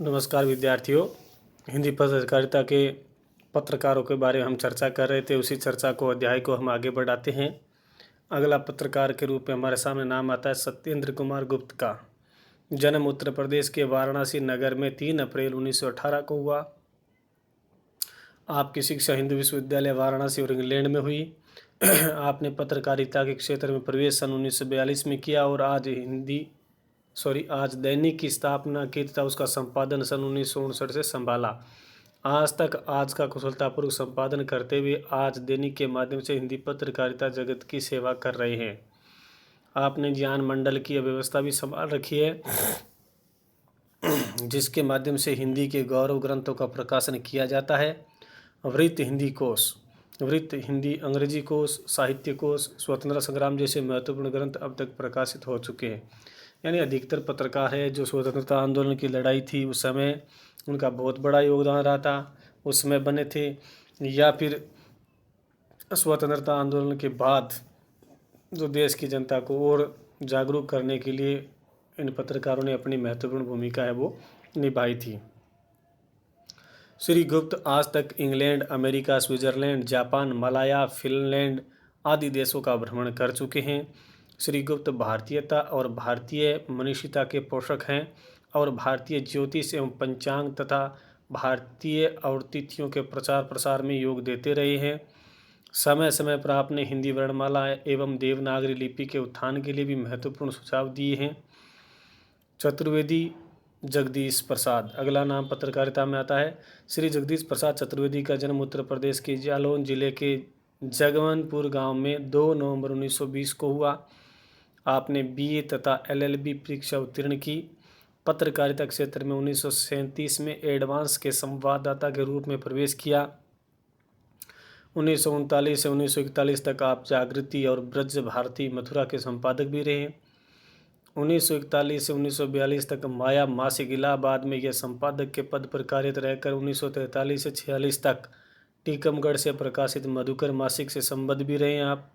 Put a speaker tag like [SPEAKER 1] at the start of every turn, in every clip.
[SPEAKER 1] नमस्कार विद्यार्थियों। हिंदी पत्रकारिता के पत्रकारों के बारे में हम चर्चा कर रहे थे। उसी चर्चा को अध्याय को हम आगे बढ़ाते हैं। अगला पत्रकार के रूप में हमारे सामने नाम आता है सत्येंद्र कुमार गुप्त का। जन्म उत्तर प्रदेश के वाराणसी नगर में 3 अप्रैल 1918 को हुआ। आपकी शिक्षा हिंदू विश्वविद्यालय वाराणसी और इंग्लैंड में हुई। आपने पत्रकारिता के क्षेत्र में प्रवेश सन 1942 में किया और आज दैनिक की स्थापना की तथा उसका संपादन सन 1959 से संभाला। आज तक आज का कुशलतापूर्वक संपादन करते हुए आज दैनिक के माध्यम से हिंदी पत्रकारिता जगत की सेवा कर रहे हैं। आपने ज्ञान मंडल की व्यवस्था भी संभाल रखी है, जिसके माध्यम से हिंदी के गौरव ग्रंथों का प्रकाशन किया जाता है। वृत्त हिंदी कोश, वृत्त हिंदी अंग्रेजी कोश, साहित्य कोश, स्वतंत्रता संग्राम जैसे महत्वपूर्ण ग्रंथ अब तक प्रकाशित हो चुके हैं। यानी अधिकतर पत्रकार है जो स्वतंत्रता आंदोलन की लड़ाई थी उस समय उनका बहुत बड़ा योगदान रहा था, उसमें बने थे, या फिर स्वतंत्रता आंदोलन के बाद जो देश की जनता को और जागरूक करने के लिए इन पत्रकारों ने अपनी महत्वपूर्ण भूमिका है वो निभाई थी। श्री गुप्त आज तक England, America, Switzerland, Japan, Malaya, Finland आदि देशों का भ्रमण कर चुके हैं। श्री गुप्त भारतीयता और भारतीय मनीषिता के पोषक हैं और भारतीय ज्योतिष एवं पंचांग तथा भारतीय और तिथियों के प्रचार प्रसार में योग देते रहे हैं। समय समय पर आपने हिंदी वर्णमाला एवं देवनागरी लिपि के उत्थान के लिए भी महत्वपूर्ण सुझाव दिए हैं। चतुर्वेदी जगदीश प्रसाद अगला नाम पत्रकारिता में आता है। श्री जगदीश प्रसाद चतुर्वेदी का जन्म उत्तर प्रदेश के जालौन जिले के जगवनपुर गांव में 2 नवंबर 1920 को हुआ। आपने बीए तथा एलएलबी परीक्षा उत्तीर्ण की। पत्रकारिता क्षेत्र में 1937 में एडवांस के संवाददाता के रूप में प्रवेश किया। 1939 से 1941 तक आप जागृति और ब्रज भारती मथुरा के संपादक भी रहे। 1941 से 1942 तक माया मासिक इलाहाबाद में यह संपादक के पद पर कार्यरत रहकर 1943 से 46 तक टीकमगढ़ से प्रकाशित मधुकर मासिक से संबद्ध भी रहे आप।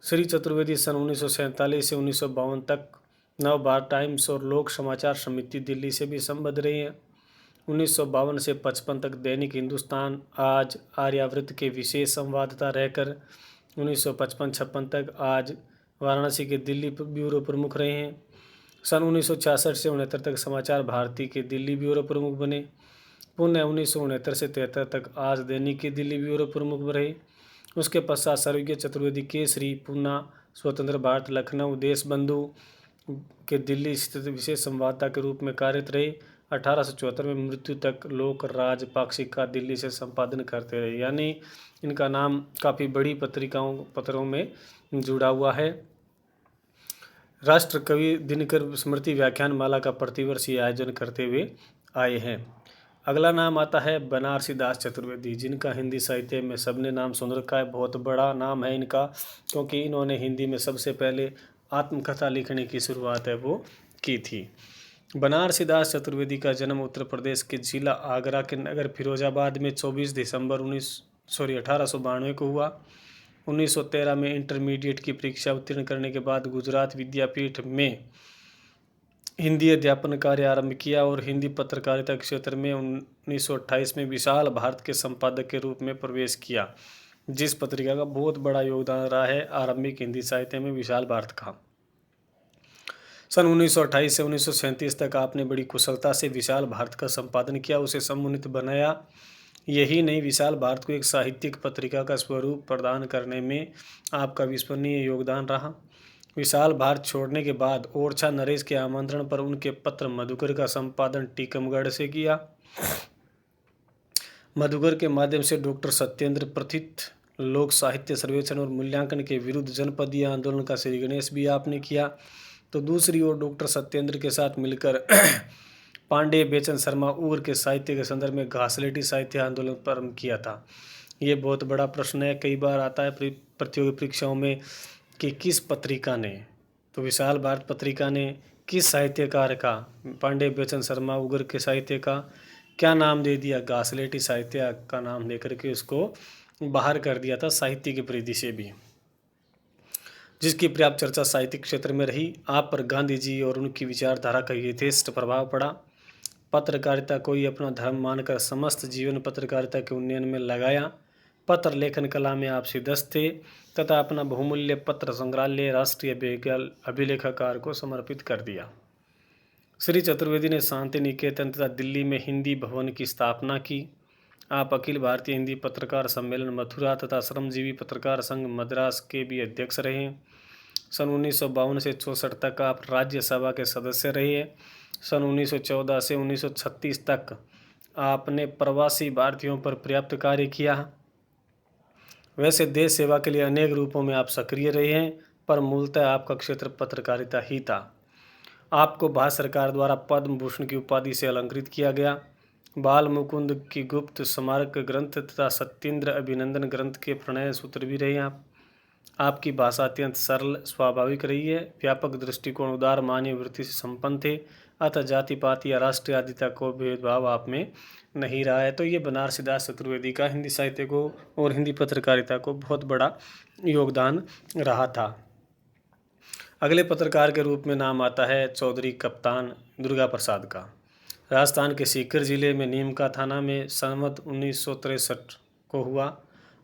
[SPEAKER 1] श्री चतुर्वेदी सन 1947 से 1952 तक नवभारत टाइम्स और लोक समाचार समिति दिल्ली से भी संबद्ध रहे हैं। 1952 से 55 तक दैनिक हिंदुस्तान आज आर्यावृत के विशेष संवाददाता रहकर 1955-56 तक आज वाराणसी के दिल्ली ब्यूरो प्रमुख रहे हैं। सन 1966 से 69 तक समाचार भारती के दिल्ली ब्यूरो प्रमुख बने। पुनः 1969 से 73 तक आज दैनिक के दिल्ली ब्यूरो प्रमुख रहे। उसके पश्चात स्वर्गीय चतुर्वेदी केसरी पुनः स्वतंत्र भारत लखनऊ देशबंधु के दिल्ली स्थित विशेष संवाददाता के रूप में कार्यरत रहे। 1874 में मृत्यु तक लोक राज पाक्षिक का दिल्ली से संपादन करते रहे। यानी इनका नाम काफ़ी बड़ी पत्रों में जुड़ा हुआ है। राष्ट्र कवि दिनकर स्मृति व्याख्यान माला का प्रतिवर्षीय आयोजन करते हुए आए हैं। अगला नाम आता है बनारसी दास चतुर्वेदी, जिनका हिंदी साहित्य में सबने नाम सुन रखा है। बहुत बड़ा नाम है इनका, क्योंकि इन्होंने हिंदी में सबसे पहले आत्मकथा लिखने की शुरुआत है वो की थी। बनारसी दास चतुर्वेदी का जन्म उत्तर प्रदेश के जिला आगरा के नगर फिरोजाबाद में 24 दिसंबर 1892 को हुआ। 1913 में इंटरमीडिएट की परीक्षा उत्तीर्ण करने के बाद गुजरात विद्यापीठ में हिंदी अध्यापन कार्य आरंभ किया और हिंदी पत्रकारिता क्षेत्र में 1928 में विशाल भारत के संपादक के रूप में प्रवेश किया, जिस पत्रिका का बहुत बड़ा योगदान रहा है आरंभिक हिंदी साहित्य में विशाल भारत का। सन 1928 से 1937 तक आपने बड़ी कुशलता से विशाल भारत का संपादन किया, उसे समुन्नत बनाया। यही नहीं, विशाल भारत को एक साहित्यिक पत्रिका का स्वरूप प्रदान करने में आपका विस्मरणीय योगदान रहा। विशाल भारत छोड़ने के बाद ओरछा नरेश के आमंत्रण पर उनके पत्र मधुकर का संपादन टीकमगढ़ से किया। मधुकर के माध्यम से डॉक्टर सत्येंद्र प्रथित लोक साहित्य सर्वेक्षण और मूल्यांकन के विरुद्ध जनपदीय आंदोलन का श्री गणेश भी आपने किया। तो दूसरी ओर डॉक्टर सत्येंद्र के साथ मिलकर पांडे बेचन शर्मा ऊर के साहित्य के संदर्भ में घासलेटी साहित्य आंदोलन प्रारंभ किया था। ये बहुत बड़ा प्रश्न है, कई बार आता है प्रतियोगी परीक्षाओं में कि किस पत्रिका ने, तो विशाल भारत पत्रिका ने किस साहित्यकार का, पांडे बेचन शर्मा उगर के साहित्य का क्या नाम दे दिया, घासलेटी साहित्य का नाम देकर के उसको बाहर कर दिया था साहित्य की परिधि से भी, जिसकी पर्याप्त चर्चा साहित्यिक क्षेत्र में रही। आप पर गांधी जी और उनकी विचारधारा का यथेष्ट प्रभाव पड़ा। पत्रकारिता को ही अपना धर्म मानकर समस्त जीवन पत्रकारिता के उन्नयन में लगाया। पत्र लेखन कला में आप सिद्धस्त थे तथा अपना बहुमूल्य पत्र संग्रहालय राष्ट्रीय अभिलेखागार को समर्पित कर दिया। श्री चतुर्वेदी ने शांति निकेतन तथा दिल्ली में हिंदी भवन की स्थापना की। आप अखिल भारतीय हिंदी पत्रकार सम्मेलन मथुरा तथा श्रमजीवी पत्रकार संघ मद्रास के भी अध्यक्ष रहे। सन 1952 से 64 तक आप राज्यसभा के सदस्य रहे। सन 1914 से 1936 तक आपने प्रवासी भारतीयों पर पर्याप्त कार्य किया। वैसे देश सेवा के लिए अनेक रूपों में आप सक्रिय रहे हैं, पर मूलतः आपका क्षेत्र पत्रकारिता ही था। आपको भारत सरकार द्वारा पद्म भूषण की उपाधि से अलंकृत किया गया। बाल मुकुंद की गुप्त स्मारक ग्रंथ तथा सत्येंद्र अभिनंदन ग्रंथ के प्रणय सूत्र भी रहे आप। आपकी भाषा अत्यंत सरल स्वाभाविक रही है। व्यापक दृष्टिकोण, उदार मानवीय वृत्ति से संपन्न थे, अतः जाति पाति या राष्ट्रीय आदिता को भेदभाव आप में नहीं रहा है। तो ये बनारसी दास चतुर्वेदी का हिंदी साहित्य को और हिंदी पत्रकारिता को बहुत बड़ा योगदान रहा था। अगले पत्रकार के रूप में नाम आता है चौधरी कप्तान दुर्गा प्रसाद का। राजस्थान के सीकर जिले में नीमका थाना में संवत 1963 को हुआ।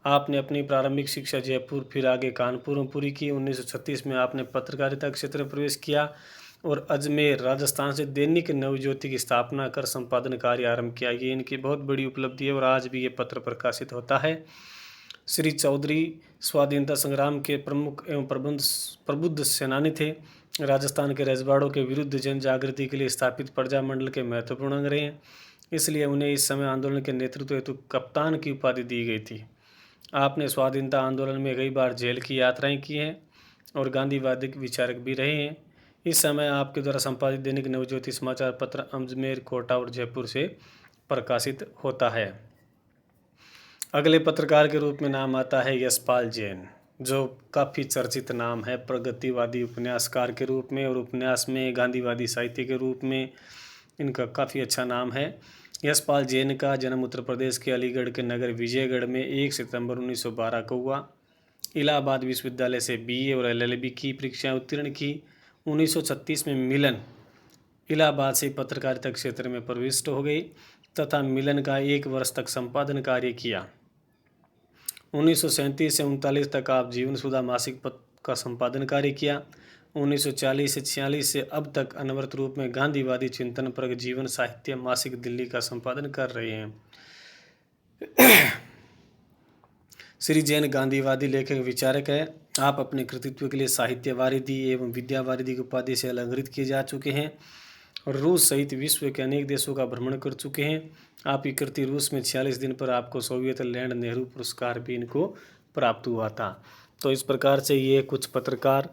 [SPEAKER 1] आपने अपनी प्रारंभिक शिक्षा जयपुर फिर आगे कानपुर में पूरी की। 1936 में आपने पत्रकारिता क्षेत्र में प्रवेश किया और अजमेर राजस्थान से दैनिक नवज्योति की स्थापना कर संपादन कार्य आरंभ किया। ये इनकी बहुत बड़ी उपलब्धि है और आज भी ये पत्र प्रकाशित होता है। श्री चौधरी स्वाधीनता संग्राम के प्रमुख एवं प्रबुद्ध सेनानी थे। राजस्थान के रजवाड़ों के विरुद्ध जन जागृति के लिए स्थापित प्रजा मंडल के महत्वपूर्ण अंग रहे हैं, इसलिए उन्हें इस समय आंदोलन के नेतृत्व हेतु कप्तान की उपाधि दी गई थी। आपने स्वाधीनता आंदोलन में कई बार जेल की यात्राएं की हैं और गांधीवादी विचारक भी रहे हैं। इस समय आपके द्वारा संपादित दैनिक नवज्योति समाचार पत्र अजमेर, कोटा और जयपुर से प्रकाशित होता है। अगले पत्रकार के रूप में नाम आता है यशपाल जैन, जो काफ़ी चर्चित नाम है प्रगतिवादी उपन्यासकार के रूप में और उपन्यास में गांधीवादी साहित्य के रूप में इनका काफ़ी अच्छा नाम है। यशपाल जैन का जन्म उत्तर प्रदेश के अलीगढ़ के नगर विजयगढ़ में 1 सितंबर 1912 को हुआ। इलाहाबाद विश्वविद्यालय से बीए और एलएलबी की परीक्षाएं उत्तीर्ण की। 1936 में मिलन इलाहाबाद से पत्रकारिता क्षेत्र में प्रविष्ट हो गई तथा मिलन का 1 वर्ष तक संपादन कार्य किया। 1937 से 39 तक आप जीवन सुधा मासिक पत्र का संपादन कार्य किया। 1940 से 46 से अब तक अनवरत रूप में गांधीवादी चिंतन पर जीवन साहित्य मासिक दिल्ली का संपादन कर रहे हैं। श्री जैन गांधीवादी लेखक विचारक है। आप अपने कृतित्व के लिए साहित्य वारिधि एवं विद्या वारिधि की उपाधि से अलंकृत किए जा चुके हैं और रूस सहित विश्व के अनेक देशों का भ्रमण कर चुके हैं। आपकी कृति रूस में 46 दिन पर आपको सोवियत लैंड नेहरू पुरस्कार भी इनको प्राप्त हुआ था। तो इस प्रकार से ये कुछ पत्रकार,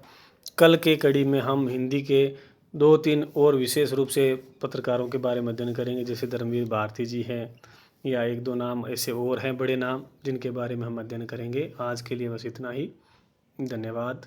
[SPEAKER 1] कल के कड़ी में हम हिंदी के 2-3 और विशेष रूप से पत्रकारों के बारे में अध्ययन करेंगे, जैसे धर्मवीर भारती जी हैं या 1-2 नाम ऐसे और हैं बड़े नाम जिनके बारे में हम अध्ययन करेंगे। आज के लिए बस इतना ही। धन्यवाद।